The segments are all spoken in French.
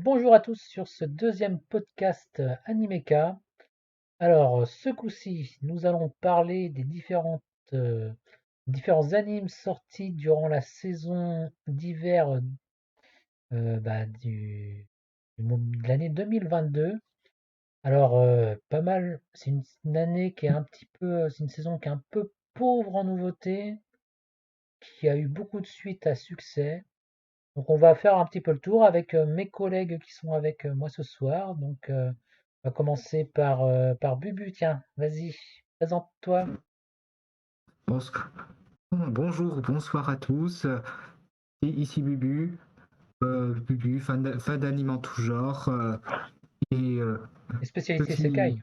Bonjour à tous sur ce deuxième podcast Animeka. Alors, ce coup-ci, nous allons parler des différents animes sortis durant la saison d'hiver de l'année 2022. Alors, pas mal, c'est une année qui est c'est une saison qui est un peu pauvre en nouveautés, qui a eu beaucoup de suites à succès. Donc on va faire un petit peu le tour avec mes collègues qui sont avec moi ce soir. Donc on va commencer par Bubu. Tiens, vas-y, présente-toi. Bonso- Bonjour, bonsoir à tous. Et ici Bubu, Bubu, fan d'anime en tout genre. Et Les spécialités petit, Sekai.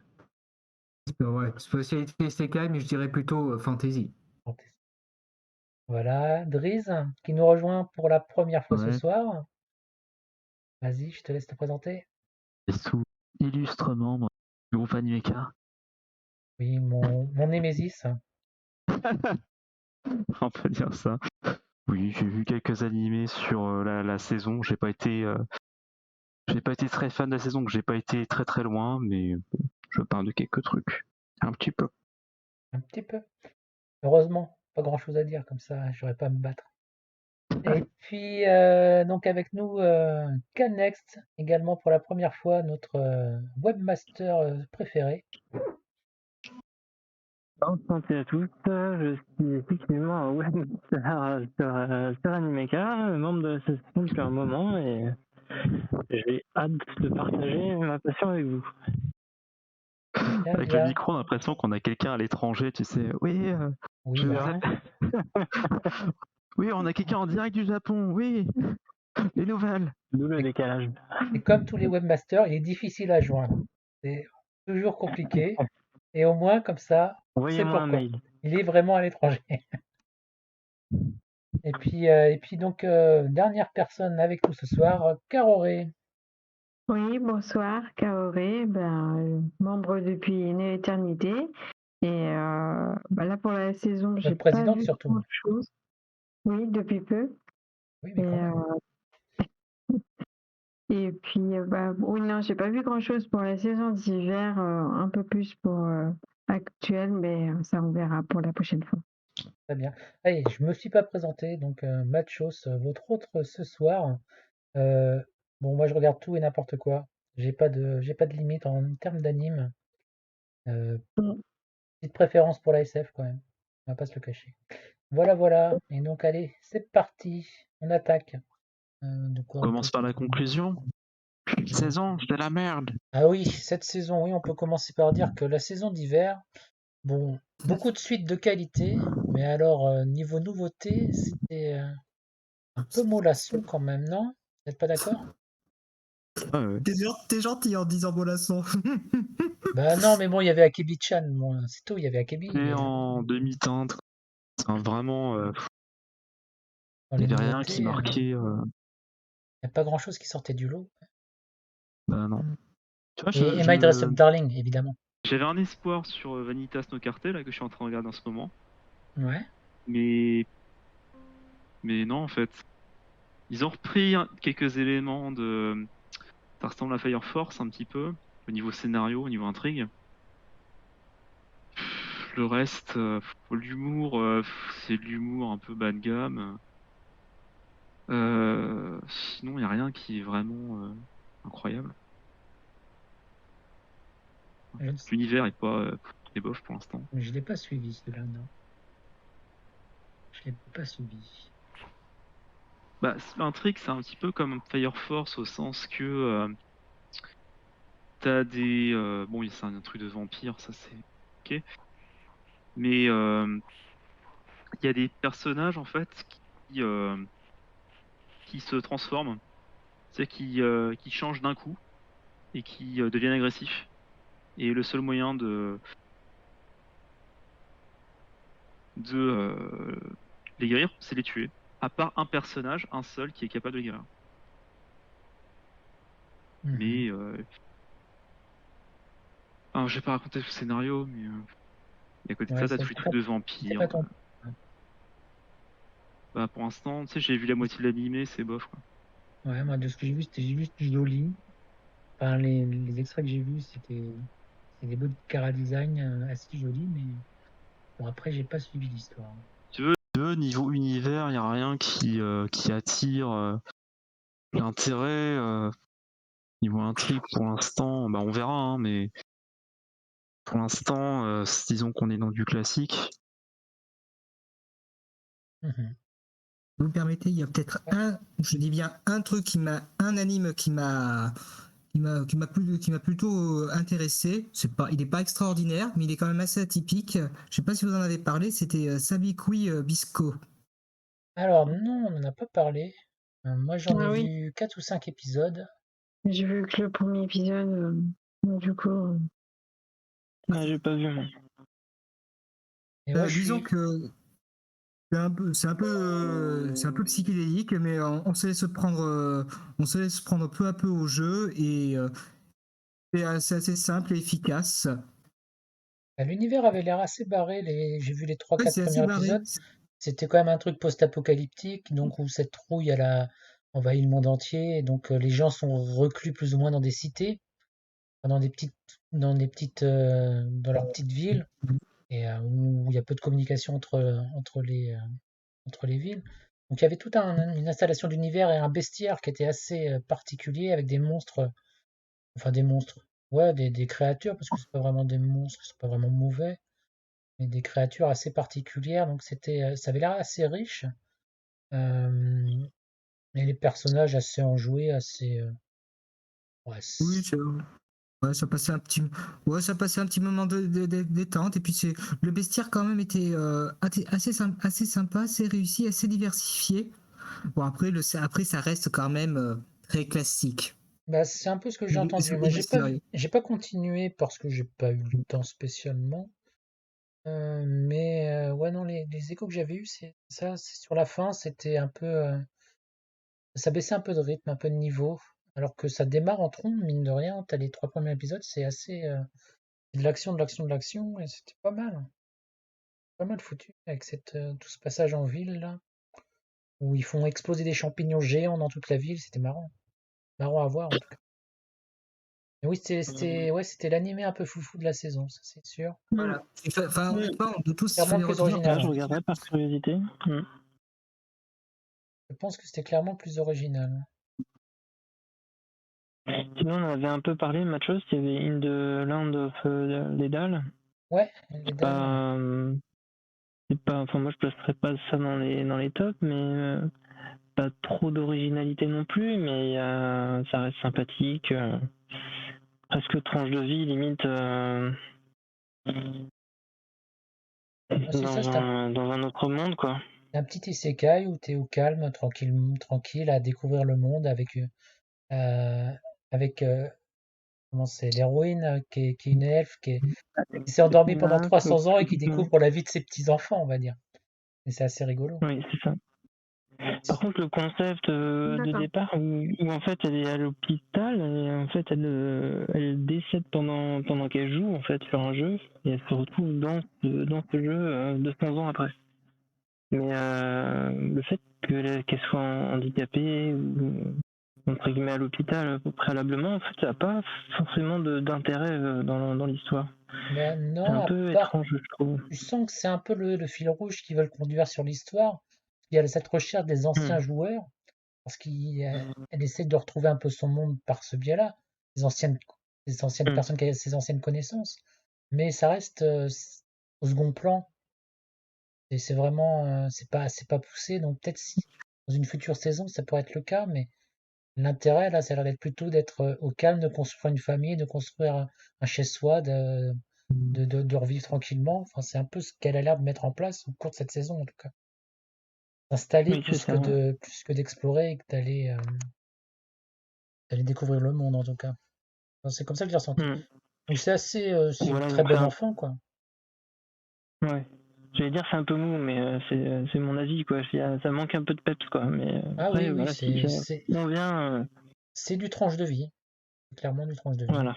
ouais, spécialité Sekai, mais je dirais plutôt fantasy. Voilà, Driz qui nous rejoint pour la première fois ce Ouais, soir. Vas-y, je te laisse te présenter. et sous illustre membre du groupe Animeka. Oui, mon Némésis. On peut dire ça. Oui, j'ai vu quelques animés sur la saison. J'ai pas été très fan de la saison, donc j'ai pas été très très loin, mais bon, je parle de quelques trucs. Un petit peu. Un petit peu. Heureusement, pas grand-chose à dire comme ça, j'aurais pas à me battre. Et puis, donc avec nous, Canext, également pour la première fois, notre webmaster préféré. Enchanté à tous, je suis effectivement un webmaster sur Animeka, membre de l'association depuis un moment et j'ai hâte de partager ma passion avec vous. Bien, Avec le bien. micro, on a l'impression qu'on a quelqu'un à l'étranger, tu sais. Oui, Oui, je bah, vous oui, on a quelqu'un en direct du Japon. Oui, les nouvelles. D'où le décalage. et comme tous les webmasters, il est difficile à joindre. C'est toujours compliqué. Et au moins, comme ça, on sait Envoyez-moi un pourquoi. mail. Il est vraiment à l'étranger. Et puis donc, dernière personne avec nous ce soir, Karoré. Oui, bonsoir, Kaoré, membre depuis une éternité. Et là, pour la saison, j'ai Notre pas présidente vu surtout. grand-chose. Oui, depuis peu. Oui, mais Et, quand même. et puis, oui, non, j'ai pas vu grand-chose pour la saison d'hiver, un peu plus pour actuelle, mais ça, on verra pour la prochaine fois. Très bien. Allez, je me suis pas présenté, donc Matchos, votre autre ce soir. Euh, bon, moi je regarde tout et n'importe quoi. J'ai pas de limite en termes d'anime. Euh, Mm. Petite préférence pour la SF quand même. On va pas se le cacher. Voilà, voilà. Et donc allez, c'est parti. On attaque. De quoi On on peut commence par la conclusion. Saison, c'est la merde. Ah oui, cette saison, oui, on peut commencer par dire que la saison d'hiver, bon, beaucoup de suites de qualité, mais alors niveau nouveauté, c'était un peu mollasson quand même, non? Vous n'êtes pas d'accord? Ouais, ouais. T'es gentil en disant Bolasson. Bah non, mais bon, il y avait Akebi-chan, bon, c'est tout, il y avait Akebi, Et mais en demi-teinte, vraiment, dans il les n'y avait rien nouveautés, qui il marquait. n'y a pas grand-chose qui sortait du lot. Bah non. Tu vois, Et My Dress Up Darling, évidemment. j'avais un espoir sur Vanitas no Cartel, là, que je suis en train de regarder en ce moment. Ouais. Mais, mais non, en fait. Ils ont repris quelques éléments de. Ça ressemble à Fire Force un petit peu, au niveau scénario, au niveau intrigue. Le reste, l'humour, c'est de l'humour un peu bas de gamme. Sinon, il n'y a rien qui est vraiment incroyable. Je ne sais- L'univers est pas très bof pour l'instant. Je l'ai pas suivi, celui-là, non. Je l'ai pas suivi. Bah, l'intrigue, c'est un petit peu comme Fire Force au sens que t'as des. Bon, c'est un truc de vampire, ça c'est ok. Mais il y a des personnages en fait qui se transforment, c'est qui changent d'un coup et qui deviennent agressifs. Et le seul moyen de les guérir, c'est les tuer. À part un personnage, un seul, qui est capable de les guérir. Mhm. Mais alors, je vais pas raconter le scénario, mais et à côté de Ouais, ça, t'as tous les trucs de c'était vampires. pas ton. Bah, pour l'instant, tu sais, j'ai vu la moitié de l'animé, c'est bof quoi. Ouais, moi, de ce que j'ai vu, c'était juste joli. Enfin, les extraits que j'ai vus, c'est des beaux chara-design assez jolis, mais bon, après, j'ai pas suivi l'histoire. Si tu veux, niveau univers, il n'y a rien qui attire l'intérêt. Niveau intrigue, pour l'instant, bah on verra, hein, mais pour l'instant, disons qu'on est dans du classique. Mhm. Vous me permettez, il y a peut-être je dis bien un truc un anime qui m'a plutôt intéressé. Il n'est pas extraordinaire, mais il est quand même assez atypique. Je sais pas si vous en avez parlé, c'était Sabikui Bisco. Alors, non, on n'en a pas parlé. Moi, j'en ai Ah oui, vu 4 ou 5 épisodes. j'ai vu que le premier épisode, donc du coup, Ah, j'ai pas vu, moi. Et ouais, je Disons suis. que c'est un peu psychédélique, mais on se laisse prendre peu à peu au jeu et c'est assez simple et efficace. L'univers avait l'air assez barré. J'ai vu les Ouais, 3-4 c'est assez premiers barré. épisodes. C'était quand même un truc post-apocalyptique, donc où cette trouille envahit le monde entier. Et donc les gens sont reclus plus ou moins dans des cités, enfin, dans leurs petites villes, et où il y a peu de communication entre les villes. Donc il y avait toute une installation d'univers et un bestiaire qui était assez particulier avec des monstres, enfin des monstres, ouais, des créatures, parce que c'est pas vraiment des monstres, c'est pas vraiment mauvais, mais des créatures assez particulières. Donc ça avait l'air assez riche. euh, et les personnages assez enjoués, assez, ouais, Oui, ouais, ça passait un petit moment de détente. Et puis le bestiaire quand même était assez sympa, assez réussi, assez diversifié. Bon après ça reste quand même très classique. bah, c'est un peu ce que j'ai entendu. Moi, Les bestiaires. j'ai pas continué parce que j'ai pas eu le temps spécialement. Mais ouais, non, les échos que j'avais eus, c'est ça. Sur la fin, c'était un peu, ça baissait un peu de rythme, un peu de niveau. Alors que ça démarre en trombe, mine de rien. T'as les 3 premiers épisodes, c'est assez, de l'action, de l'action, de l'action, et c'était pas mal foutu avec tout ce passage en ville là, où ils font exploser des champignons géants dans toute la ville. C'était marrant à voir en tout cas. Mais oui, ouais, c'était l'animé un peu foufou de la saison, ça c'est sûr. Voilà. Enfin, honnêtement, de tous, il Clairement le fallait plus retenir. original, Là, je hein. regarderai par curiosité. Je pense que c'était clairement le plus original. Sinon, on avait un peu parlé, Machos, il y avait In the Land of Ledal. Ouais, les dalles. C'est pas, enfin, moi, je placerais pas ça dans les tops, mais pas trop d'originalité non plus, mais ça reste sympathique. Presque tranche de vie, limite, C'est ça, c'est dans un autre monde, quoi. un petit isekai où t'es au calme, tranquille, à découvrir le monde euh, avec comment c'est, l'héroïne qui est une elfe qui s'est endormie pendant Là, 300 ans et qui ouais. découvre la vie de ses petits-enfants, on va dire. Et c'est assez rigolo. Oui, c'est ça. Par contre, le concept de d'accord. départ, où en fait elle est à l'hôpital et en fait elle décède pendant qu'elle joue en fait sur un jeu et elle se retrouve dans ce jeu 200 ans après. Mais le fait qu'elle soit handicapée ou entre guillemets à l'hôpital préalablement, en fait, ça n'a pas forcément d'intérêt dans l'histoire. Ben C'est non, un à peu part, étrange, je trouve. tu sens que c'est un peu le fil rouge qu'ils veulent conduire sur l'histoire. Il y a cette recherche des anciens Hmm. joueurs, parce qu'elle essaie de retrouver un peu son monde par ce biais-là, les anciennes Hmm. personnes qui avaient ses anciennes connaissances. Mais ça reste au second plan. Et c'est vraiment, c'est pas poussé. Donc peut-être si dans une future saison, ça pourrait être le cas, mais l'intérêt là, ça a l'air d'être plutôt d'être au calme, de construire une famille, de construire un chez-soi, de revivre tranquillement. Enfin, c'est un peu ce qu'elle a l'air de mettre en place au cours de cette saison, en tout cas. S'installer Oui, c'est ça. plus que d'explorer et que d'aller découvrir le monde, en tout cas. Enfin, c'est comme ça que j'ai ressenti. Hmm. Donc c'est Voilà, très donc bon enfant, quoi. ouais. J'allais dire c'est un peu mou, mais c'est mon avis, quoi. Ça manque un peu de peps, quoi. Mais Ah oui, après, oui, voilà, si ça convient, c'est du tranche de vie. C'est clairement du tranche de vie. voilà.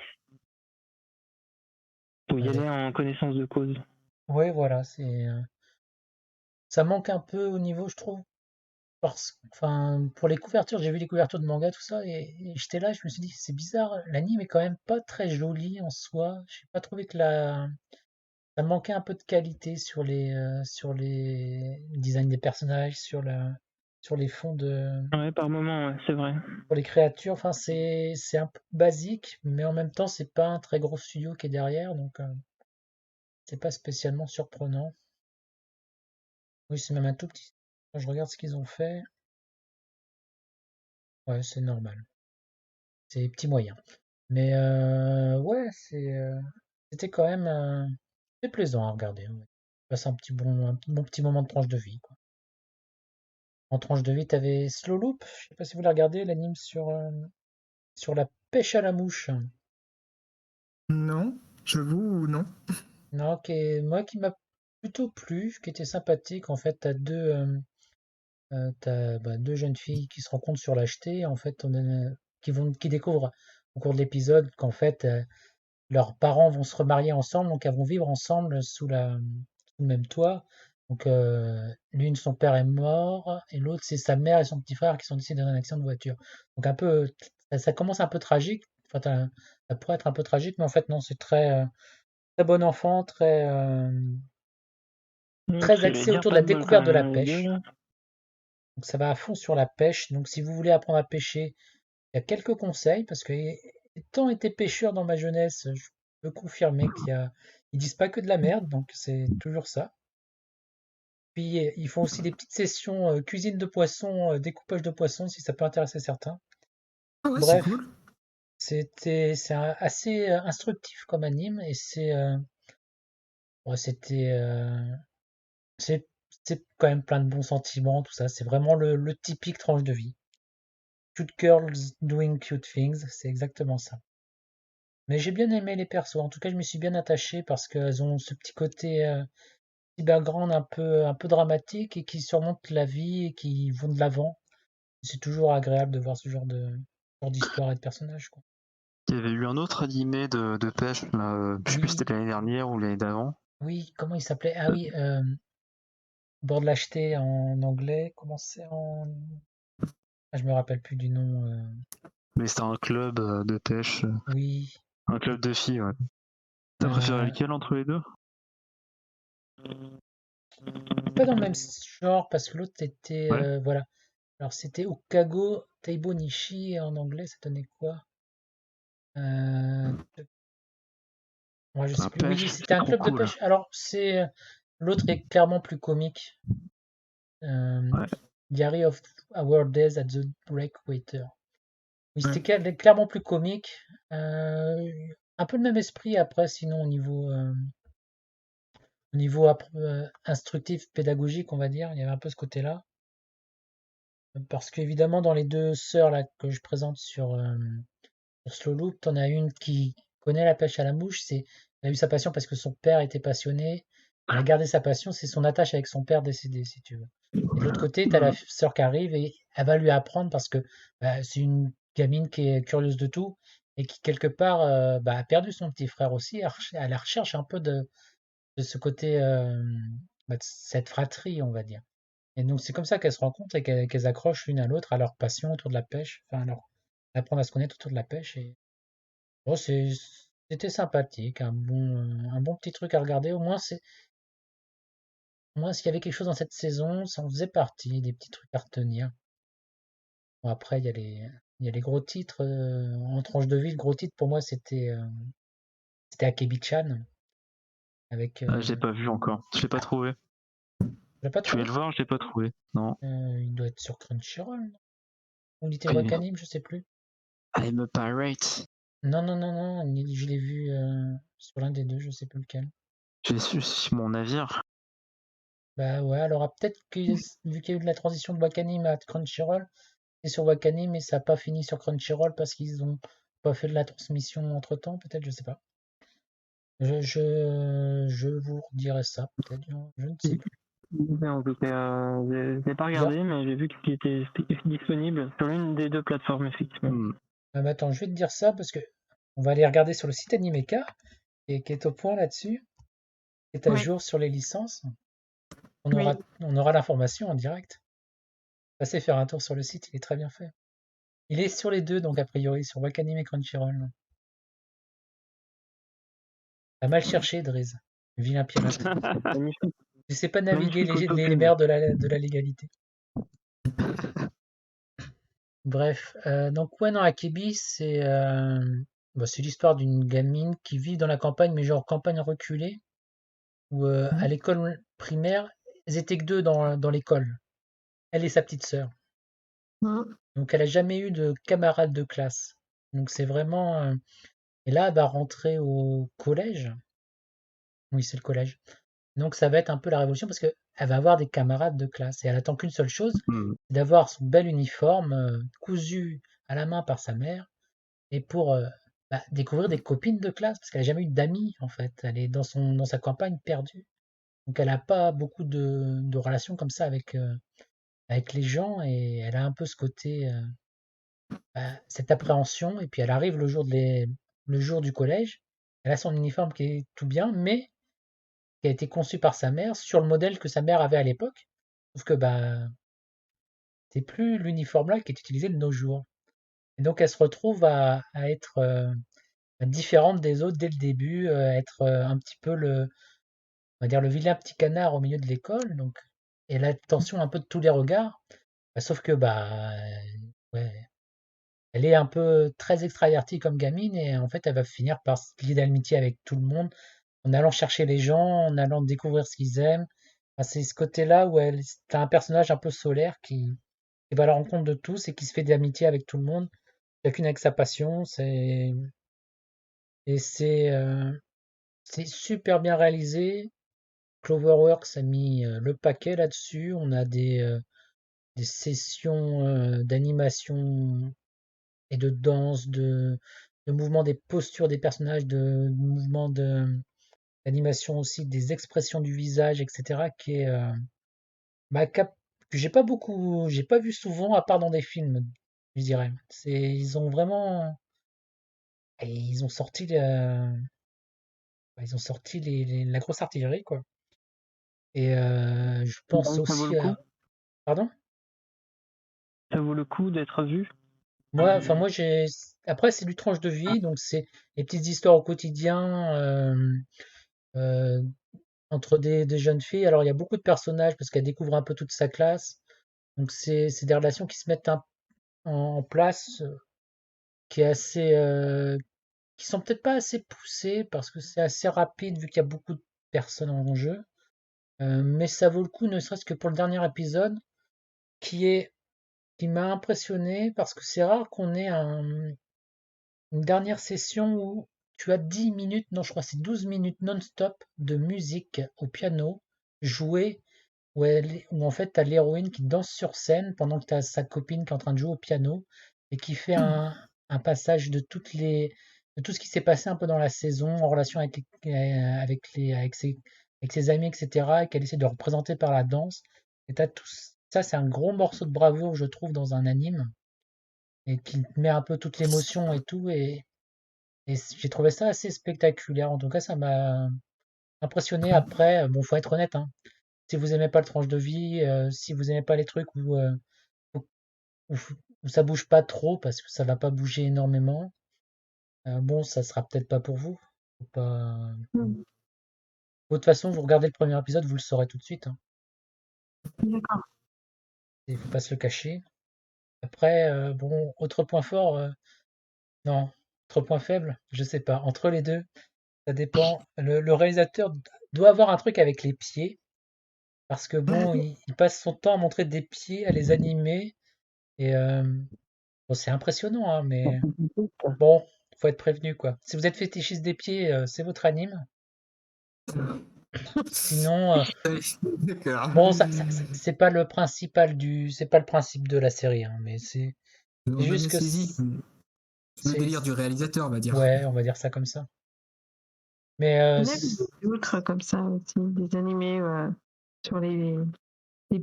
Faut y Avec, aller en connaissance de cause. ouais, voilà, ça manque un peu au niveau, je trouve. enfin, pour les couvertures, j'ai vu les couvertures de manga, tout ça, et j'étais là, je me suis dit, c'est bizarre, l'anime est quand même pas très joli en soi. J'ai pas trouvé que ça manquait un peu de qualité sur les designs des personnages, sur les fonds Ouais, par moment, ouais, c'est vrai. pour les créatures. Enfin, c'est un peu basique, mais en même temps, c'est pas un très gros studio qui est derrière, donc c'est pas spécialement surprenant. Oui, c'est même un tout petit. Quand je regarde ce qu'ils ont fait, ouais, c'est normal. C'est petit moyen. Mais ouais, c'était quand même c'est plaisant à regarder. Ouais. Passe un bon petit moment de tranche de vie, quoi. En tranche de vie, t'avais Slow Loop. Je sais pas si vous l'avez regardé, l'anime sur la pêche à la mouche. Non, j'avoue, non. Non, moi qui m'a plutôt plu, qui était sympathique. En fait, t'as deux jeunes filles qui se rencontrent sur l'acheté. En fait, qui découvrent au cours de l'épisode qu'en fait leurs parents vont se remarier ensemble, donc elles vont vivre ensemble sous le même toit. Donc l'une, son père est mort, et l'autre, c'est sa mère et son petit frère qui sont décédés dans un accident de voiture. Donc un peu, ça commence un peu tragique. Enfin, ça pourrait être un peu tragique, mais en fait non, c'est très bon enfant, Ce très que j'allais axé dire, autour de pas la de bol quand découverte de même, la hein, les deux, pêche. là. Donc ça va à fond sur la pêche. Donc si vous voulez apprendre à pêcher, il y a quelques conseils, parce que étant été pêcheur dans ma jeunesse, je peux confirmer ils disent pas que de la merde, donc c'est toujours ça. Puis ils font aussi des petites sessions cuisine de poisson, découpage de poisson, si ça peut intéresser certains. Ah ouais, c'est Bref, cool. assez instructif comme anime, et ouais, c'est c'est quand même plein de bons sentiments, tout ça. C'est vraiment le typique tranche de vie. Cute girls doing cute things, c'est exactement ça. Mais j'ai bien aimé les persos. En tout cas, je me suis bien attaché parce qu'elles ont ce petit côté, petit background un peu dramatique et qui surmontent la vie et qui vont de l'avant. C'est toujours agréable de voir genre d'histoire et de personnages, quoi. Il y avait eu un autre animé de pêche, là, je sais plus si Oui, c'était l'année dernière ou l'année d'avant. oui, comment il s'appelait? Ah oui, Bord de lâcheté en anglais. Comment c'est en... Ah, je me rappelle plus du nom. Mais c'était un club de pêche, Oui. un club de filles, ouais. T'as préféré euh, lequel entre les deux? C'est pas dans le même genre parce que l'autre était, Ouais, voilà. Alors c'était Okago Taibo Nishi et en anglais, ça donnait quoi? Euh, Moi, je sais un plus. Oui, pêche, c'était c'était un trop club de cool. pêche. Alors, l'autre est clairement plus comique. Euh, Ouais. Diary of Our Days at the Breakwater. Oui, Ouais. c'était clairement plus comique. Euh, un peu le même esprit après, sinon au niveau instructif, pédagogique, on va dire, il y avait un peu ce côté-là. Parce qu'évidemment, dans les deux sœurs là que je présente sur Slow Loop, t'en as une qui connaît la pêche à la mouche. Elle a eu sa passion parce que son père était passionné. Elle a gardé sa passion, c'est son attache avec son père décédé, si tu veux. Et de l'autre côté, t'as la Mm. sœur qui arrive et elle va lui apprendre parce que bah, c'est une gamine qui est curieuse de tout et qui, quelque part, bah, a perdu son petit frère aussi. À la recherche un peu de ce côté, bah, de cette fratrie, on va dire. Et donc, c'est comme ça qu'elles se rencontrent et qu'elles accrochent l'une à l'autre à leur passion autour de la pêche, enfin, apprendre à se connaître autour de la pêche. Et bon, c'était sympathique, un bon petit truc à regarder. Au moins, s'il y avait quelque chose dans cette saison, ça en faisait partie, des petits trucs à retenir. Bon, après, il y a les gros titres en tranche de vie. Le gros titre pour moi, c'était Akebi-chan avec. Ah, je l'ai pas vu encore, je l'ai pas trouvé. Tu l'as pas Je vais trouvé? le voir, je l'ai pas trouvé. Non. Il doit être sur Crunchyroll, non? Ou il était Puis, Wakanim, je sais plus. I'm a pirate. Non, non, non, non, je l'ai vu sur l'un des deux, je sais plus lequel. J'ai su sur mon navire. Bah ouais, alors peut-être que vu qu'il y a eu de la transition de Wakanim à Crunchyroll, c'est sur Wakanim, mais ça n'a pas fini sur Crunchyroll parce qu'ils ont pas fait de la transmission entre-temps, peut-être, je sais pas. Je vous redirai ça, peut-être, je ne sais plus. Ouais, en tout cas, je l'ai pas Bien. regardé, mais j'ai vu qu'il était disponible sur l'une des deux plateformes, effectivement. Hmm. Mais attends, je vais te dire ça parce que on va aller regarder sur le site Animeka, et qui est au point là-dessus, qui est à Oui, jour sur les licences. oui. On aura l'information en direct. Passez faire un tour sur le site, il est très bien fait. Il est sur les deux, donc a priori, sur Wakanim et Crunchyroll. T'as mal cherché, Driz. Vilain pirate. Magnifique. Tu sais pas naviguer Magnifique les autopub. mers de la légalité. Bref, donc ouais, non, Akebi, c'est l'histoire d'une gamine qui vit dans la campagne, mais genre campagne reculée, où à l'école primaire, elles étaient que deux dans l'école, elle et sa petite sœur. Mhm. Donc elle a jamais eu de camarade de classe. Donc c'est vraiment... Et là, elle va rentrer au collège. Oui, c'est le collège. Donc ça va être un peu la révolution parce qu'elle va avoir des camarades de classe et elle attend qu'une seule chose, Hmm. d'avoir son bel uniforme cousu à la main par sa mère et pour découvrir des copines de classe parce qu'elle n'a jamais eu d'amis en fait. Elle est dans sa campagne perdue. Donc elle n'a pas beaucoup de relations comme ça avec les gens et elle a un peu ce côté, cette appréhension et puis elle arrive le jour du collège. Elle a son uniforme qui est tout bien, mais qui a été conçu par sa mère sur le modèle que sa mère avait à l'époque. Sauf que c'est plus l'uniforme là qui est utilisé de nos jours. Et donc elle se retrouve à être différente des autres dès le début, être un petit peu on va dire le vilain petit canard au milieu de l'école. Donc et l'attention un peu de tous les regards. Sauf que ouais, elle est un peu très extravertie comme gamine et en fait elle va finir par se lier d'amitié avec tout le monde en allant chercher les gens, en allant découvrir ce qu'ils aiment. Enfin, c'est ce côté-là où c'est un personnage un peu solaire qui va à la rencontre de tous et qui se fait d'amitié avec tout le monde, chacune avec sa passion. Et c'est super bien réalisé. Cloverworks a mis le paquet là-dessus. On a des sessions d'animation et de danse, de mouvements des postures des personnages, de mouvements d'animation aussi, des expressions du visage, etc. qui est que j'ai pas vu souvent à part dans des films, je dirais. Ils ont vraiment, et ils ont sorti la grosse artillerie quoi. Et je pense Donc, ça vaut le aussi coup. pardon? Ça vaut le coup d'être vu. Moi après c'est du tranche de vie, donc c'est les petites histoires au quotidien euh, entre des jeunes filles. Alors il y a beaucoup de personnages parce qu'elle découvre un peu toute sa classe. Donc c'est des relations qui se mettent en place, qui est qui sont peut-être pas assez poussées parce que c'est assez rapide vu qu'il y a beaucoup de personnes en jeu. Mais ça vaut le coup, ne serait-ce que pour le dernier épisode, qui est qui m'a impressionné parce que c'est rare qu'on ait une dernière session où tu as 10 minutes, non, je crois que c'est 12 minutes non-stop de musique au piano jouée où en fait tu as l'héroïne qui danse sur scène pendant que tu as sa copine qui est en train de jouer au piano et qui fait un passage de tout ce qui s'est passé un peu dans la saison en relation avec ses amis, etc. et qu'elle essaie de représenter par la danse. Et t'as tout ça, c'est un gros morceau de bravoure, je trouve, dans un anime et qui met un peu toute l'émotion et tout. Et j'ai trouvé ça assez spectaculaire. En tout cas, ça m'a impressionné. Après, bon, faut être honnête, hein. Si vous aimez pas le tranche de vie, si vous aimez pas les trucs où, où- où ça bouge pas trop, parce que ça va pas bouger énormément, bon, ça sera peut-être pas pour vous. Faut pas... Mhm. De toute façon, vous regardez le premier épisode, vous le saurez tout de suite, hein. D'accord. Il faut pas se le cacher. Après, bon, autre point fort, non, autre point faible, je sais pas. Entre les deux, ça dépend. Le réalisateur doit avoir un truc avec les pieds, parce que bon, il passe son temps à montrer des pieds, à les animer, et bon, c'est impressionnant, hein, mais bon, faut être prévenu, quoi. Si vous êtes fétichiste des pieds, c'est votre anime. Sinon, D'accord. bon, c'est pas le principal c'est pas le principe de la série, hein, mais c'est On a juste bien que saisi le c'est, délire du réalisateur, on va dire. ouais, on va dire ça comme ça. Mais Il y en a d'autres comme ça aussi, des animés sur les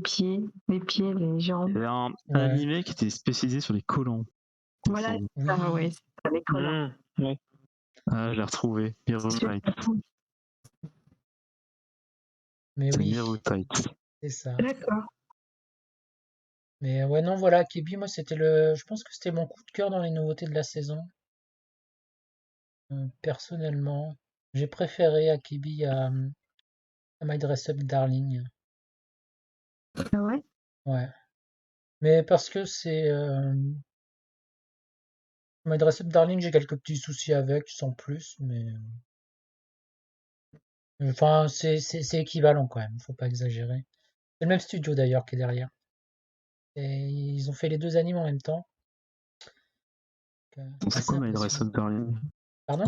pieds, les Il y jambes. avait un ouais, animé qui était spécialisé sur les collants. il me Voilà, semble. c'est ça, ouais, oui, c'est ça, les collants. Ouais. Ah, je l'ai retrouvé. Mirror Super Tight. cool. mais C'est oui, Mirror Tight. c'est ça. D'accord. Mais ouais, non, voilà, Kibi, moi, je pense que c'était mon coup de cœur dans les nouveautés de la saison. Personnellement, j'ai préféré Akibi à My Dress Up Darling. Ah ouais? Ouais. Mais parce que My Dress Up Darling, j'ai quelques petits soucis avec, sans plus, mais enfin, c'est équivalent quand même, faut pas exagérer. C'est le même studio d'ailleurs qui est derrière. Et ils ont fait les deux animes en même temps. Donc, c'est Assez quoi My Dress impressionnant. Up Darling? Pardon?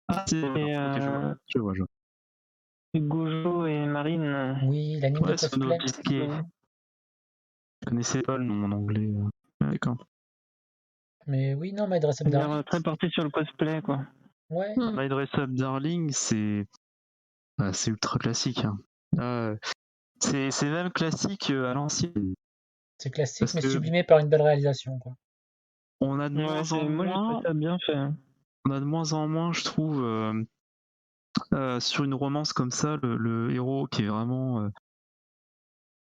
Ah, c'est Et ok, je vois. Gojo et Marine. Oui, l'anime de Ouais, Sono cosplay. Bisque. Je connaissais pas le nom en anglais. Ouais, d'accord. Mais oui, non, My Dress Up Il a l'air Darling. très porté sur le cosplay, quoi. Ouais, My Dress Up Darling, c'est ultra classique. Hein. Ah, c'est même classique à l'ancienne. c'est classique, Parce mais que sublimé par une belle réalisation, quoi. on a de Ouais, moins en moi j'ai trouvé moins, ça bien fait. Hein. je trouve, sur une romance comme ça, le héros qui est vraiment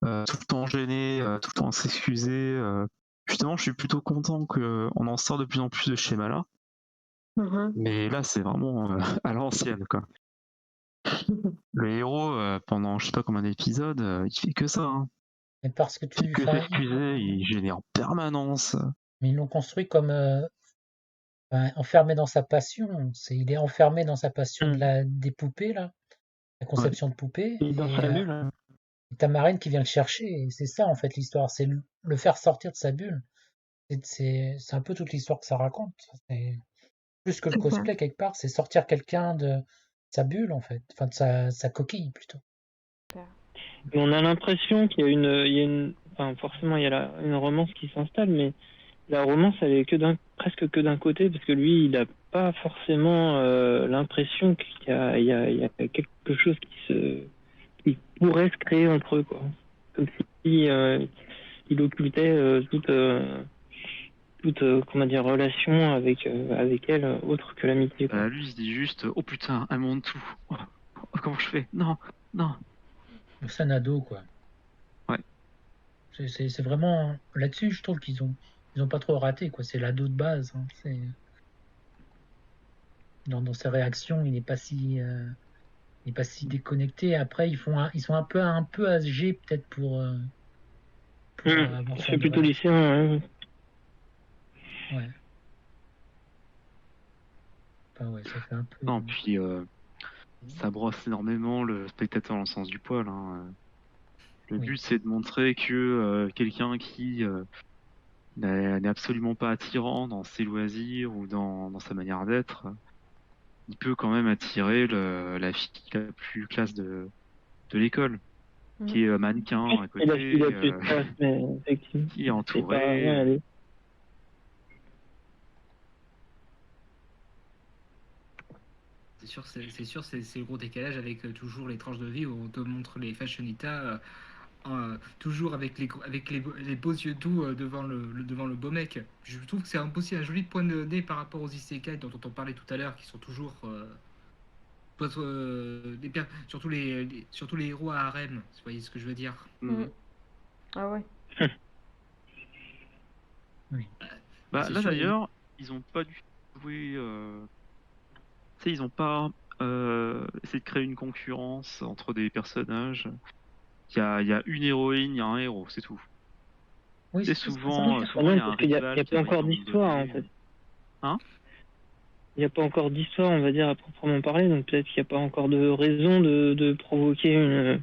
tout le temps gêné, tout le temps à s'excuser. Justement, je suis plutôt content qu'on en sort de plus en plus de ce schéma-là. Mhm. Mais là, c'est vraiment à l'ancienne, quoi. Le héros, pendant je sais pas combien d'épisodes, il fait que ça. Hein. Mais parce que Il fait que enfin, s'excuser, il gêne en permanence. mais ils l'ont construit comme enfermé dans sa passion. Il est enfermé dans sa passion des poupées là, la Ouais. conception de poupées. Et dans Et sa bulle. Hein. t'as Marine qui vient le chercher. Et c'est ça en fait l'histoire, c'est le faire sortir de sa bulle. C'est un peu toute l'histoire que ça raconte. C'est plus que le C'est ça. cosplay quelque part, c'est sortir quelqu'un de sa bulle en fait, enfin de sa coquille plutôt. Et on a l'impression qu'il y a enfin forcément il y a une romance qui s'installe, mais la romance elle est presque que d'un côté parce que lui il a pas forcément l'impression qu'il y a quelque chose qui pourrait se créer entre eux quoi. Comme si il occultait toute comment dire relation avec elle autre que l'amitié quoi. Lui, il se dit juste oh putain, elle monte tout. Oh, comment je fais? Non, non. C'est un ado quoi. Ouais. C'est vraiment là-dessus, je trouve ils ont pas trop raté quoi. C'est l'ado de base. Hein. Dans ses réactions, il est pas si déconnecté. Après, ils sont un peu âgés peut-être pour avoir ce genre C'est de plutôt réaction. lycéen. Hein. Ouais. Enfin, ouais, ça fait un peu. Non, puis ça brosse énormément le spectateur dans le sens du poil. Hein. Le Oui. but, c'est de montrer que quelqu'un qui n'est absolument pas attirant dans ses loisirs ou dans sa manière d'être, il peut quand même attirer la fille la plus classe de l'école, qui est mannequin à Et la fille la côté, plus classe, mais effectivement. qui est C'est pas. entourée. Ouais, elle est- C'est sûr, c'est le gros décalage avec toujours les tranches de vie où on te montre les fashionitas toujours avec les beaux yeux doux devant le beau mec. Je trouve que c'est aussi un joli point de nez par rapport aux isekai dont on parlait tout à l'heure, qui sont toujours surtout les héros à harem. Vous voyez ce que je veux dire? Ah ouais. Oui. Bah, C'est là sûr, d'ailleurs, ils ont pas dû jouer. Tu sais, ils ont pas essayé de créer une concurrence entre des personnages. Il y a une héroïne, il y a un héros, c'est tout. Oui, C'est c'est ça. souvent, Ah il y non, a un parce qu'il y a rival qui pas arrive à encore un moment d'histoire en donné. fait. Hein? Il n'y a pas encore d'histoire, on va dire, à proprement parler, donc peut-être qu'il n'y a pas encore de raison de provoquer une.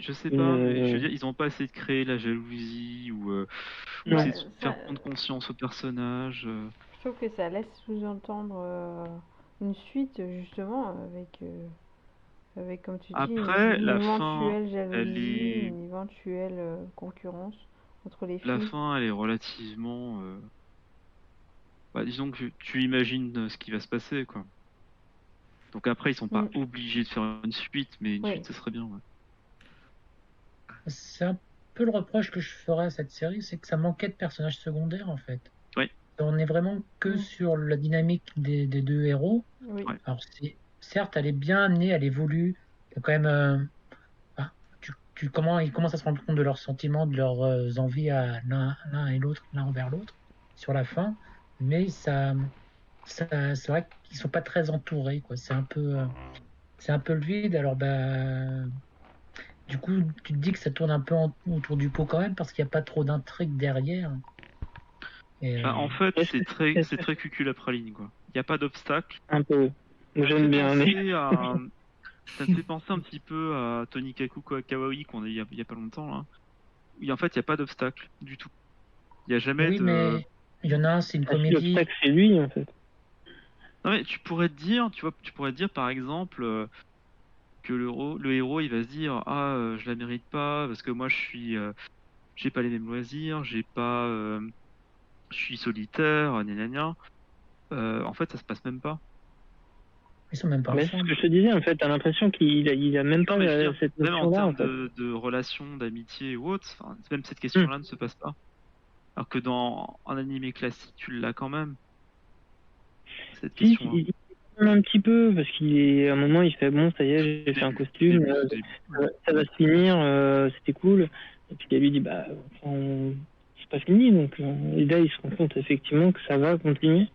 Je sais pas, mais je veux une... dire, ils ont pas essayé de créer la jalousie ou Bah, essayer de ça, faire prendre conscience au personnage. je trouve que ça laisse sous-entendre une suite justement avec comme tu dis Après, une éventuelle jalousie, est, une éventuelle concurrence entre les la filles. fin, elle est relativement. Bah, disons que tu imagines ce qui va se passer, quoi. Donc après, ils sont pas obligés de faire une suite, mais une Oui. suite, ça serait bien. Ouais. C'est un peu le reproche que je ferais à cette série, c'est que ça manquait de personnages secondaires en fait. Oui. On est vraiment que sur la dynamique des deux héros. Oui. Ouais. Alors certes, elle est bien amenée, elle évolue. Il y a quand même tu comment ils commencent à se rendre compte de leurs sentiments, de leurs envies à l'un et l'autre, l'un envers l'autre, sur la fin. Mais c'est vrai qu'ils sont pas très entourés, quoi. C'est un peu le vide. Alors, du coup, tu te dis que ça tourne un peu autour du pot quand même, parce qu'il n'y a pas trop d'intrigue derrière. Et, En fait, Est-ce que c'est très cucul la praline, quoi. Il n'y a pas d'obstacle. un peu. J'aime bien, mais Ça me fait penser un petit peu à Tony Kaku Kawaii qu'on a eu il y a pas longtemps, là. En fait, il n'y a pas d'obstacle du tout. Il n'y a jamais oui, de. mais il y en a un, c'est une ah, si, comédie. l'obstacle c'est lui en fait. Non, mais tu pourrais te dire, tu vois, tu pourrais te dire par exemple que le héros, il va se dire, ah, je la mérite pas parce que moi, j'ai pas les mêmes loisirs, je suis solitaire, gna gna gna. En fait, ça se passe même pas. Ils sont même pas Mais c'est ce ensemble. que je te disais, en fait, t'as l'impression il a même pas Non, mais je veux dire, cette même en notion-là, en termes fait. de relations, d'amitié ou autre, enfin, même cette Hmm. question-là ne se passe pas. Alors que dans un animé classique, tu l'as quand même, cette Si, question-là. un petit peu, parce à un moment, il fait, bon, ça y est, j'ai fait un costume, Tout début. ça va se finir, c'était cool. Et puis, il lui dit, bah, c'est pas fini, donc, et là, il se rend compte, effectivement, que ça va continuer,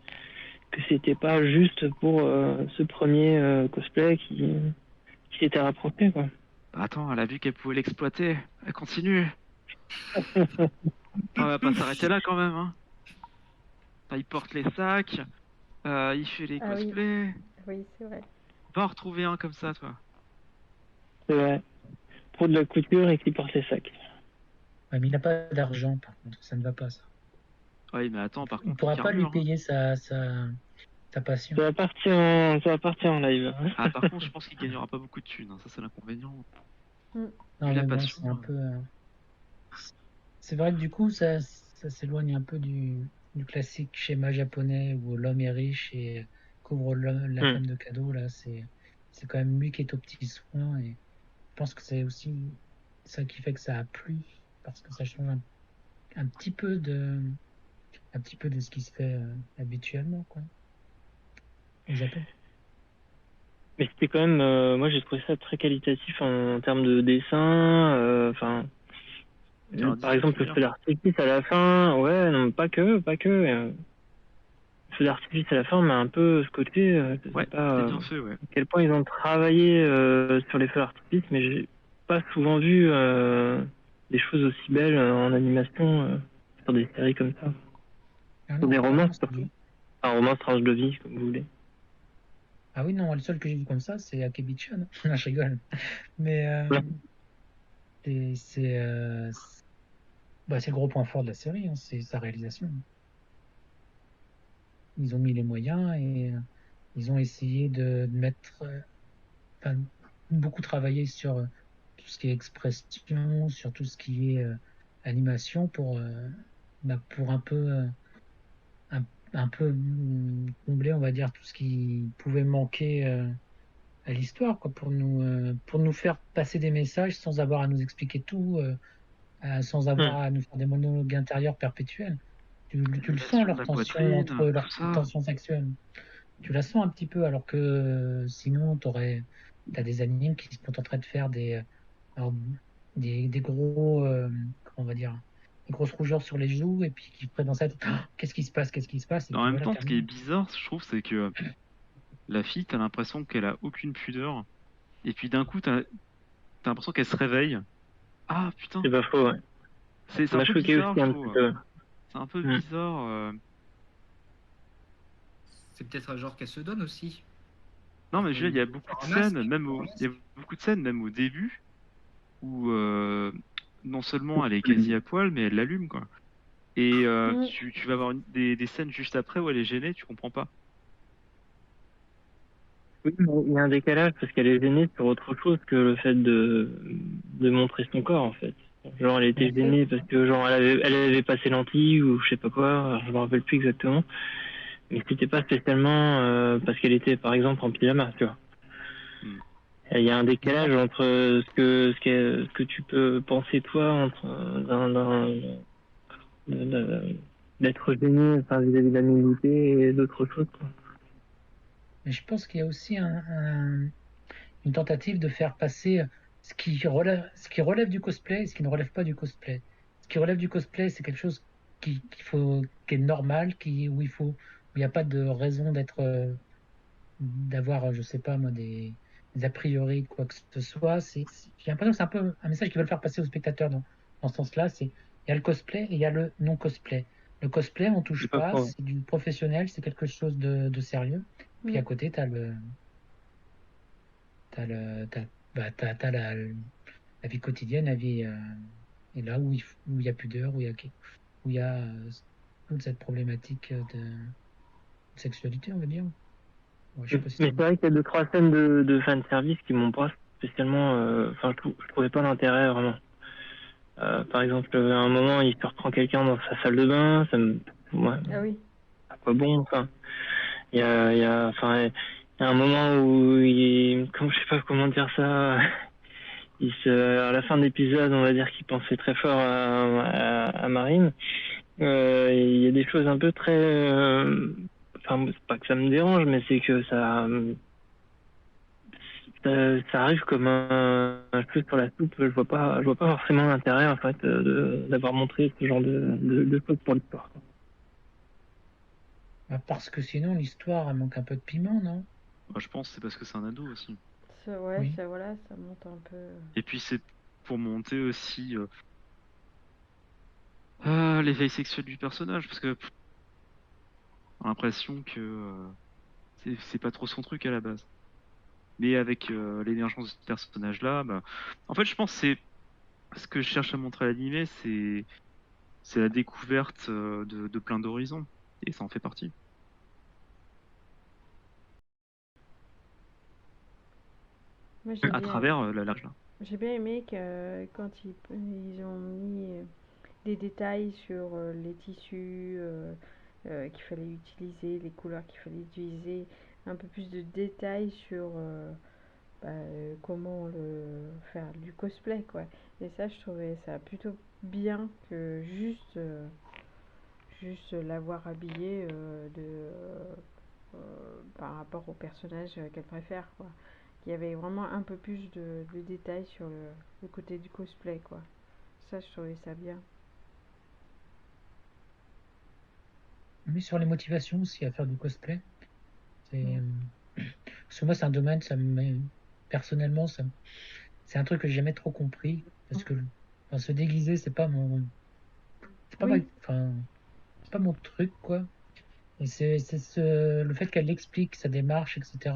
que c'était pas juste pour ce premier cosplay qui s'était rapproché, quoi. Attends, elle a vu qu'elle pouvait l'exploiter. Elle continue. Enfin, elle va pas s'arrêter là quand même, hein. Enfin, il porte les sacs, il fait les Ah oui, cosplays. oui, c'est vrai. Va en retrouver un comme ça, toi. C'est vrai. Pour de la couture et qui porte les sacs. Ouais, mais il n'a pas d'argent, par contre, ça ne va pas, ça. Oui, mais attends, par Il ne contre, il pourra pas lui carbure, hein. payer sa passion. Ça va partir en live. Ah, par contre, je pense qu'il gagnera pas beaucoup de thunes, hein. Ça, c'est l'inconvénient. Non, Vu la mais bon, passion. c'est un peu. C'est vrai que du coup, ça s'éloigne un peu du classique schéma japonais où l'homme est riche et couvre la Hmm. femme de cadeaux. Là, c'est quand même lui qui est aux petits soins. Et je pense que c'est aussi ça qui fait que ça a plu, parce que ça change un petit peu de ce qui se fait habituellement, quoi, au Japon. Mais c'était quand même, moi j'ai trouvé ça très qualitatif en termes de dessin. Tiens, Par Disney exemple, le Junior. feu d'artifice à la fin, ouais, non, pas que. Le feu d'artifice à la fin m'a un peu scotché. Je sais Ouais, pas c'est bien fait, ouais. à quel point ils ont travaillé sur les feux d'artifice, mais j'ai pas souvent vu des choses aussi belles en animation sur des séries comme ça. Ah Sur non, des romans franchement, surtout. Enfin, romans, tranche de vie, comme vous voulez. ah oui, non, le seul que j'ai vu comme ça, c'est Akebi-chan. Non, je rigole. Mais Ouais. c'est le gros point fort de la série, hein, c'est sa réalisation. Ils ont mis les moyens et ils ont essayé de mettre, enfin, beaucoup travaillé sur tout ce qui est expression, sur tout ce qui est animation pour un, un peu combler, on va dire, tout ce qui pouvait manquer à l'histoire, quoi, pour nous faire passer des messages sans avoir à nous expliquer tout, sans avoir Hmm. à nous faire des monologues intérieurs perpétuels. Tu le sens, L'animation de leur la tension poitrine, entre tout leur ça. tension sexuelle. Tu la sens un petit peu, alors que sinon, t'as des animes qui se contenteraient de faire alors, des gros, comment on va dire, des grosses rougeurs sur les joues, et puis qui feraient dans sa tête, ah, qu'est-ce qui se passe, qu'est-ce qui se passe, et En puis même voilà, temps, ce qui est terminé. bizarre, je trouve, c'est que la fille, t'as l'impression qu'elle a aucune pudeur. Et puis d'un coup, t'as l'impression qu'elle se réveille. Ah putain, C'est pas faux, ouais. c'est Ça un m'a peu choqué bizarre, aussi je un petit trouve. peu. C'est un peu Hmm. bizarre. C'est peut-être un genre qu'elle se donne aussi. Non, mais je veux dire, il y a Pour beaucoup de un masque. scènes, il y a beaucoup de scènes, même au début, où non seulement elle est quasi à poil, mais elle l'allume, quoi. Et Mm. tu vas avoir des scènes juste après où elle est gênée, tu comprends pas. Oui, mais il y a un décalage parce qu'elle est gênée sur autre chose que le fait de montrer son corps, en fait. Genre, elle Mais était après, gênée parce que, genre, elle avait passé lentilles ou je sais pas quoi, je me rappelle plus exactement. Mais c'était pas spécialement parce qu'elle était, par exemple, en pyjama, tu vois. Hmm. Et il y a un mais décalage moi, entre ce que tu peux penser, toi, entre d'être gêné enfin, vis-à-vis de la nudité et d'autres choses, quoi. mais je pense qu'il y a aussi une tentative de faire passer ce qui relève du cosplay et ce qui ne relève pas du cosplay. Ce qui relève du cosplay, c'est quelque chose qui est normal, où il n'y a pas de raison d'avoir, je sais pas moi, des a priori, quoi que ce soit. J'ai l'impression que c'est un peu un message qu'ils veulent faire passer aux spectateurs dans ce sens-là. Il y a le cosplay et il y a le non-cosplay. Le cosplay, on C'est touche pas pas, faux. c'est du professionnel, c'est quelque chose de sérieux. Puis à Mm. côté, t'as le, t'as, t'as la vie quotidienne, la vie, et là où il y a pudeur, où il y a toute cette problématique de sexualité, on va dire. Ouais, je sais pas si Mais c'est c'est vrai qu'il y a deux, trois scènes de fanservice qui m'ont pas spécialement. Enfin, je trouvais pas l'intérêt vraiment. Par exemple, à un moment, il surprend quelqu'un dans sa salle de bain. Ouais, Ah oui. à quoi bon, enfin. Enfin, il y a un moment où je sais pas comment dire ça. À la fin de l'épisode, on va dire qu'il pensait très fort à Marine. Il y a des choses un peu très. Enfin, c'est pas que ça me dérange, mais c'est que ça arrive comme un cheveu sur la soupe. Je vois pas forcément l'intérêt en fait d'avoir montré ce genre de choses pour l'histoire. parce que sinon l'histoire elle manque un peu de piment, non? Bah, je pense que c'est parce que c'est un ado aussi. Ouais, Oui. ça, voilà, ça monte un peu. Et puis c'est pour monter aussi l'éveil sexuel du personnage, parce que on a l'impression que c'est pas trop son truc à la base. Mais avec l'émergence de ce personnage-là, bah, en fait, je pense que c'est ce que je cherche à montrer à l'animé, c'est la découverte de plein d'horizons, et ça en fait partie. Moi, À travers la large là. j'ai bien aimé que quand ils ont mis des détails sur les tissus qu'il fallait utiliser, les couleurs qu'il fallait utiliser, un peu plus de détails sur comment faire du cosplay, quoi. Et ça, je trouvais ça plutôt bien que juste l'avoir habillé par rapport au personnage qu'elle préfère, quoi. Il y avait vraiment un peu plus de détails sur le côté du cosplay, quoi. Ça, je trouvais ça bien. Mais sur les motivations aussi à faire du cosplay, c'est Mm. parce que moi c'est un domaine, personnellement, c'est un truc que j'ai jamais trop compris parce que enfin, se déguiser c'est pas Oui, enfin, c'est pas mon truc quoi. Et le fait qu'elle explique sa démarche, etc.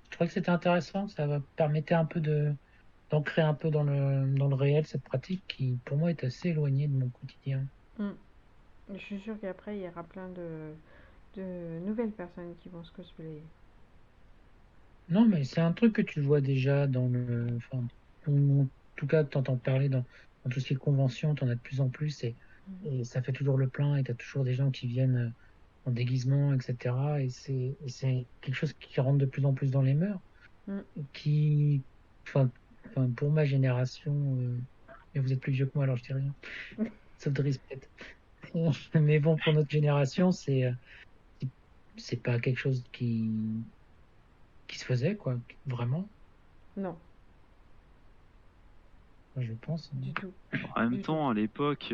Je trouvais que c'était intéressant, permettait un peu d'ancrer un peu dans le réel cette pratique qui, pour moi, est assez éloignée de mon quotidien. mm. Je suis sûre qu'après, il y aura plein de nouvelles personnes qui vont se cosplayer. Non, mais c'est un truc que tu vois déjà enfin, en tout cas, tu entends parler dans tout ce qui est convention, tu en as de plus en plus et ça fait toujours le plein et tu as toujours des gens qui viennent en déguisement, etc. Et c'est quelque chose qui rentre de plus en plus dans les mœurs, Mm. qui, enfin, pour ma génération, et vous êtes plus vieux que moi, alors je dis rien, sauf de respect. Mais bon, pour notre génération, c'est pas quelque chose qui se faisait, quoi, vraiment, Non, je pense. du tout. En même Du tout. temps, à l'époque,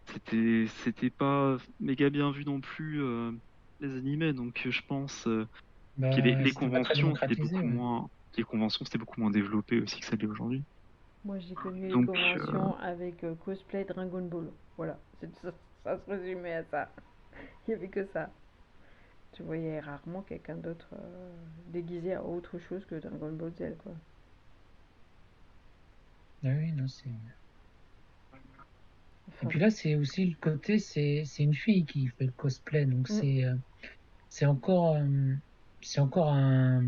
c'était pas méga bien vu non plus les animés, donc je pense que Bah, les c'était pas très conventions démocratisé, ouais. c'était beaucoup moins développé aussi que ça l'est aujourd'hui. Moi, j'ai connu les Donc conventions avec cosplay Dragon Ball. Voilà, ça se résumait à ça. Il n'y avait que ça. Tu voyais rarement quelqu'un d'autre déguisé à autre chose que Dragon Ball Z, quoi. Ah oui, non, et Enfin, puis là, c'est aussi le côté, c'est une fille qui fait le cosplay, donc mm, c'est encore, c'est encore un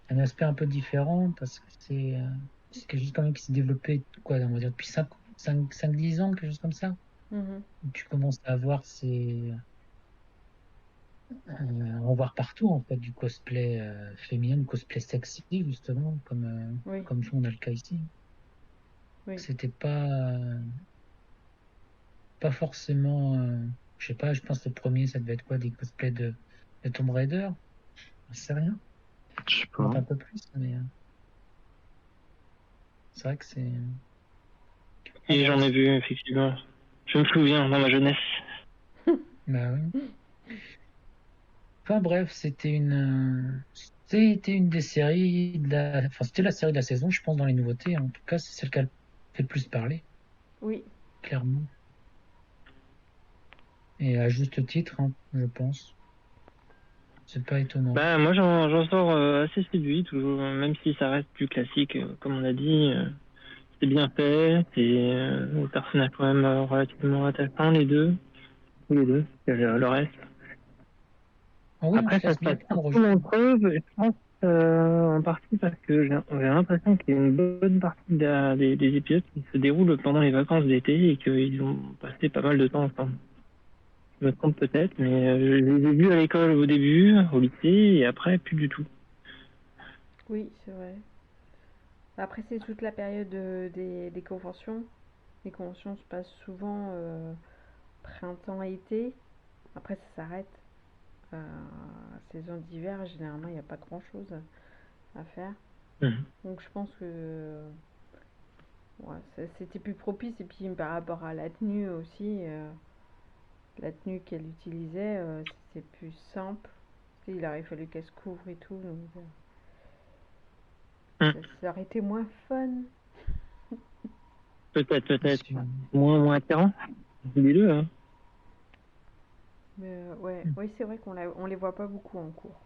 aspect un peu différent parce que c'est quelque chose quand même qui s'est développé, quoi, on va dire depuis 5 10 ans, quelque chose comme ça. mhm. Où tu commences à voir en voir partout, en fait, du cosplay féminin, du cosplay sexy, justement, Oui, comme on a le cas ici. oui. C'était pas forcément, je sais pas, je pense que le premier, ça devait être quoi, des cosplays de Tomb Raider? Je sais rien. je sais Je monte pas. un peu plus, mais. C'est vrai que c'est. Et j'en ai vu, effectivement. Je me souviens dans ma jeunesse. Bah oui. Enfin bref, c'était une des séries enfin c'était la série de la saison, je pense, dans les nouveautés. En tout cas, c'est celle qui a fait le plus parler, Oui, clairement. Et à juste titre, hein, je pense. C'est pas étonnant. Bah, moi, j'en sors assez séduit, toujours, même si ça reste plus classique, comme on a dit. C'est bien fait, et les personnages quand même relativement attachants, les deux. Tous les deux, le reste. Ah oui, on Après, se ça laisse se bien passe prendre au surtout jeu. en preuve, je pense, en partie parce que j'ai l'impression qu'il y a une bonne partie des épisodes qui se déroulent pendant les vacances d'été et qu'ils ont passé pas mal de temps ensemble. Je me trompe peut-être, mais je les ai vus à l'école au début, au lycée, et après, plus du tout. oui, c'est vrai. Après, c'est toute la période des conventions. Les conventions se passent souvent printemps-été. Après, ça s'arrête. Saison d'hiver, généralement, il n'y a pas grand-chose à faire. Mhm. Donc, je pense que ouais, c'était plus propice. Et puis, par rapport à la tenue aussi, la tenue qu'elle utilisait, c'était plus simple. Tu sais, il aurait fallu qu'elle se couvre et tout. Donc, Mhm. ça aurait été moins fun. Peut-être. C'est- Moins attirant. Les deux, hein. Mais ouais, oui, c'est vrai on les voit pas beaucoup en cours.